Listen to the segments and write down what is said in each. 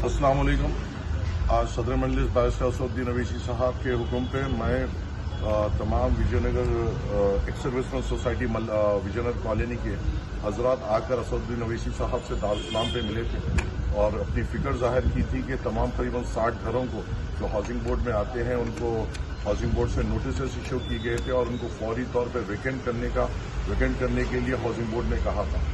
अस्सलाम वालेकुम। आज सदर मजलिस बैरिस्टर असदुद्दीन अवैसी साहब के हुक्म पे मैं तमाम Vijayanagar ex serviceman society Vijayanagar colony के हजरात आकर असदुद्दीन अवैसी साहब से दारुल पे मिले थे और अपनी फिक्र जाहिर की थी कि तमाम करीबन 60 घरों को जो हाउसिंग बोर्ड में आते हैं उनको हाउसिंग बोर्ड से नोटिस इशू किए गए थे और उनको फौरी तौर पर वेकेंट करने के लिए हाउसिंग बोर्ड ने कहा था।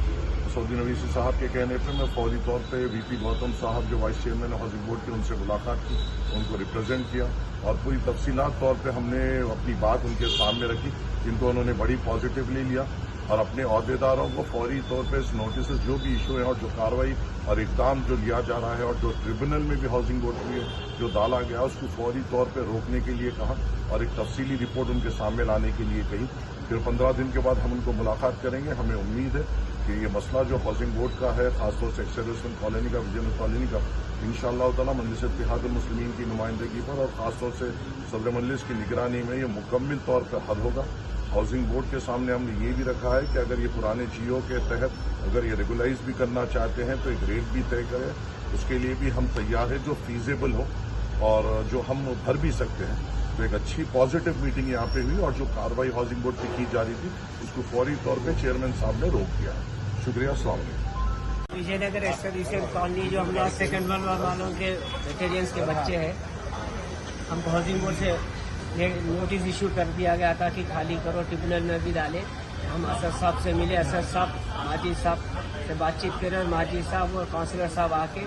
असदुद्दीन अवैसी साहब के कहने पर मैं फौरी तौर पे वीपी गौतम साहब जो वाइस चेयरमैन हाउसिंग बोर्ड के उनसे मुलाकात की, उनको रिप्रेजेंट किया और पूरी तफसीलात तौर पे हमने अपनी बात उनके सामने रखी, जिनको उन्होंने बड़ी पॉजिटिवली लिया और अपने अहदेदारों को फौरी तौर पे इस नोटिस जो भी इशू है और जो कार्रवाई और इकदाम जो लिया जा रहा है और जो ट्रिब्यूनल में भी हाउसिंग बोर्ड में जो डाला गया उसको फौरी तौर पे रोकने के लिए कहा और एक तफसीली रिपोर्ट उनके सामने लाने के लिए कही। फिर 15 दिन के बाद हम उनको मुलाकात करेंगे। हमें उम्मीद है कि ये मसला जो हाउसिंग बोर्ड का है, खासतौर से एक्स सर्विसमैन कॉलोनी का, विजयनगर कॉलोनी का, इंशाअल्लाह ताला मजलिस इत्तेहादुल मुस्लिमीन की नुमाइंदगी पर और खासतौर से सदर मजलिस की निगरानी में ये मुकम्मल तौर पर हल होगा। हाउसिंग बोर्ड के सामने हमने ये भी रखा है कि अगर ये पुराने जीओ के तहत अगर ये रेगुलाइज भी करना चाहते हैं तो एक रेट भी तय करें, उसके लिए भी हम तैयार हैं जो फीजेबल हो और जो हम भर भी सकते हैं। तो एक अच्छी पॉजिटिव मीटिंग यहाँ पे हुई और जो कार्रवाई हाउसिंग बोर्ड की जा रही थी उसको फौरी तौर पे चेयरमैन साहब ने रोक दिया है। शुक्रिया। अस्सलाम वालेकुम। विजयनगर एक्स सर्विसेज कॉलोनी जो हम लोग सेकेंड वर्ल्ड वार वालों के वेटेरियंस के बच्चे हैं, हमको हाउसिंग बोर्ड से नोटिस इशू कर दिया गया था कि खाली करो, ट्रिब्यूनल में भी डाले। हम असद साहब से मिले, असद साहब माजिद साहब से बातचीत करें और माजिद साहब और काउंसलर साहब आके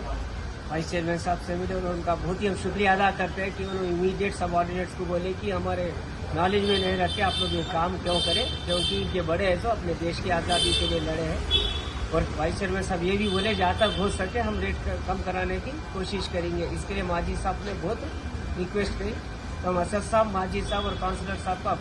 वाइस चेयरमैन साहब से मिले और उनका बहुत ही हम शुक्रिया अदा करते हैं कि उन्होंने इमीडिएट सबऑर्डिनेट्स को बोले कि हमारे नॉलेज में नहीं रखे आप लोग ये काम क्यों करें, क्योंकि ये बड़े हैं तो अपने देश की आज़ादी के लिए लड़े हैं। और वाइस चेयरमैन साहब ये भी बोले जहाँ तक हो सके हम रेट कम कराने की कोशिश करेंगे। इसके लिए माजिद साहब ने बहुत रिक्वेस्ट करी तो हम असद साहब, माजिद साहब और काउंसलर साहब का